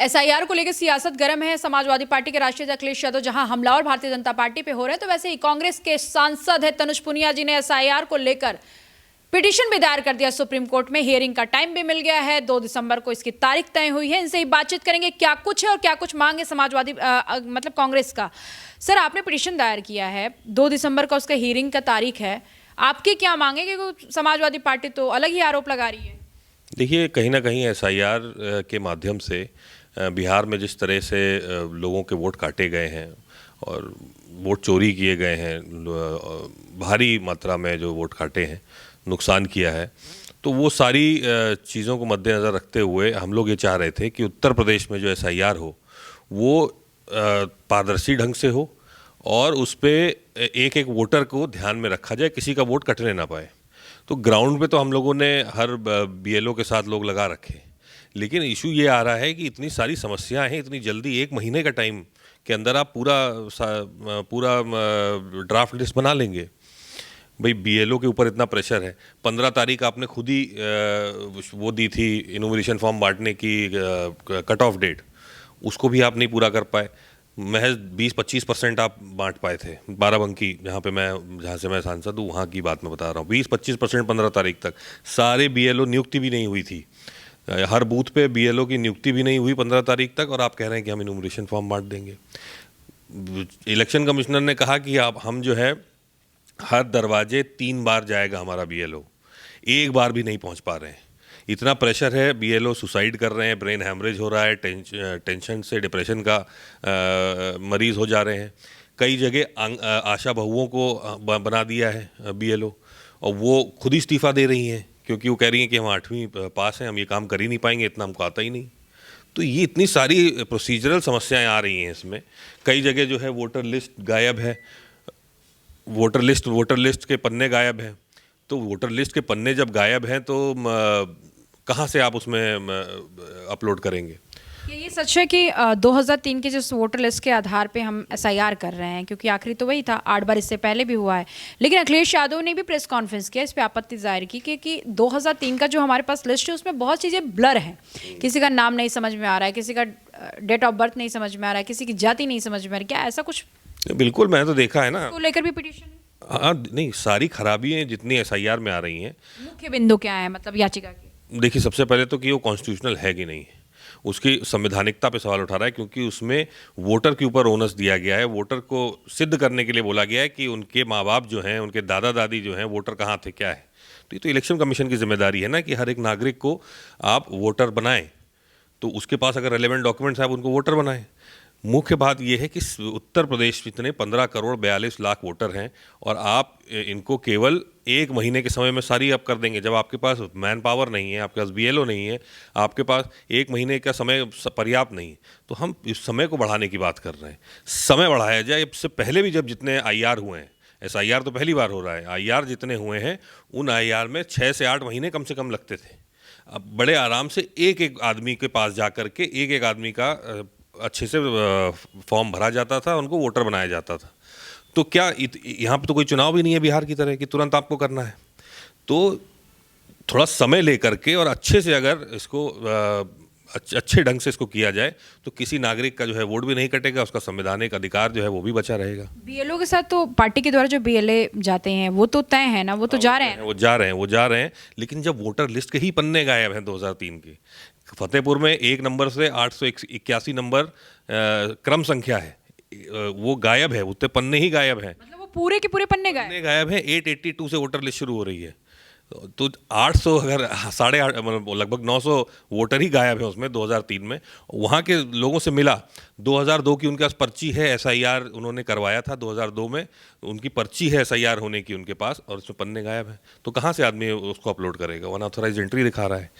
SIR को लेकर सियासत गर्म है। समाजवादी पार्टी के राष्ट्रीय अध्यक्ष अखिलेश यादव जहां हमला और भारतीय जनता पार्टी पे हो रहे हैं, तो वैसे ही कांग्रेस के सांसद है तनुज पुनिया जी ने एसआईआर को लेकर पिटीशन भी दायर कर दिया सुप्रीम कोर्ट में। हियरिंग का टाइम भी मिल गया है, 2 दिसंबर को इसकी तारीख तय हुई है। इनसे ही बातचीत करेंगे क्या कुछ है और क्या कुछ मांग है समाजवादी मतलब कांग्रेस का। सर, आपने पिटीशन दायर किया है, 2 दिसंबर का उसका हियरिंग का तारीख है, आपकी क्या मांगे? क्योंकि समाजवादी पार्टी तो अलग ही आरोप लगा रही है। देखिए, कहीं ना कहीं एसआईआर के माध्यम से बिहार में जिस तरह से लोगों के वोट काटे गए हैं और वोट चोरी किए गए हैं, भारी मात्रा में जो वोट काटे हैं, नुकसान किया है, तो वो सारी चीज़ों को मद्देनज़र रखते हुए हम लोग ये चाह रहे थे कि उत्तर प्रदेश में जो एसआईआर हो वो पारदर्शी ढंग से हो और उस पर एक एक वोटर को ध्यान में रखा जाए, किसी का वोट कटने ना पाए। तो ग्राउंड पे तो हम लोगों ने हर बीएलओ के साथ लोग लगा रखे, लेकिन इशू ये आ रहा है कि इतनी सारी समस्याएं हैं, इतनी जल्दी 1 महीने का टाइम के अंदर आप पूरा ड्राफ्ट लिस्ट बना लेंगे? भाई, बीएलओ के ऊपर इतना प्रेशर है। 15 तारीख आपने खुद ही वो दी थी इनोमिनेशन फॉर्म बांटने की कट ऑफ डेट, उसको भी आप नहीं पूरा कर पाए। महज 20-25% आप बांट पाए थे। बाराबंकी जहाँ से मैं सांसद हूँ वहाँ की बात मैं बता रहा हूँ, 20-25% 15 तारीख तक। सारे बीएलओ नियुक्ति भी नहीं हुई थी, हर बूथ पे बीएलओ की नियुक्ति भी नहीं हुई 15 तारीख तक, और आप कह रहे हैं कि हम इनोमिनेशन फॉर्म बांट देंगे। इलेक्शन कमिश्नर ने कहा कि हम जो है हर दरवाजे 3 बार जाएगा हमारा बीएलओ, 1 बार भी नहीं पहुंच पा रहे हैं। इतना प्रेशर है, बीएलओ सुसाइड कर रहे हैं, ब्रेन हैमरेज हो रहा है, टेंशन से डिप्रेशन का मरीज हो जा रहे हैं। कई जगह आशा बहुओं को बना दिया है बीएलओ, और वो खुद ही इस्तीफा दे रही हैं क्योंकि वो कह रही हैं कि हम 8वीं पास हैं, हम ये काम कर ही नहीं पाएंगे, इतना हमको आता ही नहीं। तो ये इतनी सारी प्रोसीजरल समस्याएं आ रही हैं इसमें। कई जगह जो है वोटर लिस्ट गायब है, वोटर लिस्ट के पन्ने गायब हैं। तो वोटर लिस्ट के पन्ने जब गायब हैं तो कहाँ से आप उसमें अपलोड करेंगे? ये सच है कि 2003 के जिस वोटर लिस्ट के आधार पे हम एसआईआर कर रहे हैं, क्योंकि आखिरी तो वही था, 8 बार इससे पहले भी हुआ है, लेकिन अखिलेश यादव ने भी प्रेस कॉन्फ्रेंस किया, इस पे आपत्ति जाहिर की कि 2003 का जो हमारे पास लिस्ट है उसमें बहुत चीज़ें ब्लर हैं। किसी का नाम नहीं समझ में आ रहा है, किसी का डेट ऑफ बर्थ नहीं समझ में आ रहा है, किसी की जाति नहीं समझ में आ रही। क्या ऐसा कुछ? बिल्कुल, मैंने तो देखा है ना। तो लेकर भी पिटीशन? हाँ, नहीं, सारी खराबियाँ जितनी एसआईआर में आ रही हैं। मुख्य बिंदु क्या है मतलब याचिका की? देखिए, सबसे पहले तो कि वो कॉन्स्टिट्यूशनल है कि नहीं है, उसकी संवैधानिकता पे सवाल उठा रहा है, क्योंकि उसमें वोटर के ऊपर ओनस दिया गया है। वोटर को सिद्ध करने के लिए बोला गया है कि उनके माँ बाप जो हैं, उनके दादा दादी जो हैं, वोटर कहाँ थे, क्या है। तो ये तो इलेक्शन कमीशन की जिम्मेदारी है ना कि हर एक नागरिक को आप वोटर बनाएं, तो उसके पास अगर रेलेवेंट डॉक्यूमेंट्स हैं आप उनको वोटर बनाएं। मुख्य बात यह है कि उत्तर प्रदेश इतने 15 करोड़ 42 लाख वोटर हैं, और आप इनको केवल 1 महीने के समय में सारी आप कर देंगे। जब आपके पास मैन पावर नहीं है, आपके पास बीएलओ नहीं है, आपके पास 1 महीने का समय पर्याप्त नहीं है, तो हम इस समय को बढ़ाने की बात कर रहे हैं। समय बढ़ाया जाए। इससे पहले भी जब जितने आईआर हुए हैं, एसआईआर तो पहली बार हो रहा है, आईआर जितने हुए हैं उन आईआर में 6 से 8 महीने कम से कम लगते थे। अब बड़े आराम से एक एक आदमी के पास जा कर के एक एक आदमी का अच्छे से फॉर्म भरा जाता था, उनको वोटर बनाया जाता था। तो क्या यहाँ पे तो कोई चुनाव भी नहीं है बिहार की तरह कि तुरंत आपको करना है। तो थोड़ा समय लेकर के और अच्छे से अगर इसको अच्छे ढंग से इसको किया जाए तो किसी नागरिक का जो है वोट भी नहीं कटेगा, उसका संवैधानिक अधिकार जो है वो भी बचा रहेगा। बीएलओ के साथ तो पार्टी के द्वारा जो बीएलए जाते हैं वो तो तय है ना, वो तो जा रहे हैं। वो जा रहे हैं, लेकिन जब वोटर लिस्ट के ही पन्ने गायब हैं 2003 के, फतेहपुर में 1 नंबर से 881 नंबर क्रम संख्या है, वो गायब है, उतने पन्ने ही गायब हैं। मतलब वो पूरे के पूरे पन्ने गायब हैं। 882 से वोटर लिस्ट शुरू हो रही है, तो 800 अगर 850 मतलब लगभग 900 वोटर ही गायब है उसमें 2003 में। वहाँ के लोगों से मिला, 2002 की उनके पास पर्ची है, एसआईआर उन्होंने करवाया था 2002 में, उनकी पर्ची है एसआईआर होने की उनके पास, और उसमें पन्ने गायब है। तो कहाँ से आदमी उसको अपलोड करेगा? अनऑथराइज एंट्री दिखा रहा है।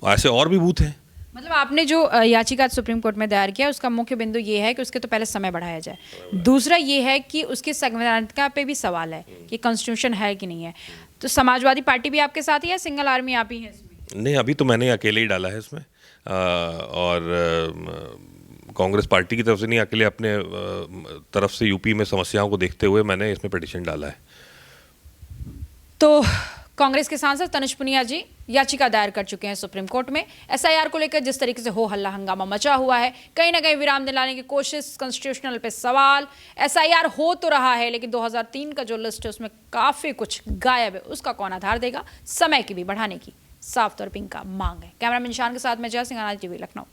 ऐसे और भी बूथ हैं। मतलब आपने जो याचिका सुप्रीम कोर्ट में दायर किया उसका मुख्य बिंदु ये है कि उसके तो पहले समय बढ़ाया जाए, दूसरा ये है कि उसकी संवैधानिकता पे भी सवाल है कि कॉन्स्टिट्यूशन है कि नहीं है। तो समाजवादी पार्टी भी आपके साथ ही है, सिंगल आर्मी आप ही हैं इसमें? नहीं, अभी तो मैंने अकेले ही डाला है इसमें, और कांग्रेस पार्टी की तरफ से नहीं, अकेले अपने तरफ से यूपी में समस्याओं को देखते हुए मैंने इसमें पिटीशन डाला है। तो कांग्रेस के सांसद तनुज पुनिया जी याचिका दायर कर चुके हैं सुप्रीम कोर्ट में। एसआईआर को लेकर जिस तरीके से हो हल्ला हंगामा मचा हुआ है, कहीं ना कहीं विराम दिलाने की कोशिश, कॉन्स्टिट्यूशनल पे सवाल। एसआईआर हो तो रहा है लेकिन 2003 का जो लिस्ट है उसमें काफी कुछ गायब है, उसका कौन आधार देगा? समय की भी बढ़ाने की साफ तौर पर इनका मांग है। कैमरामैन निशान के साथ मैं जय सिंह, टीवी लखनऊ।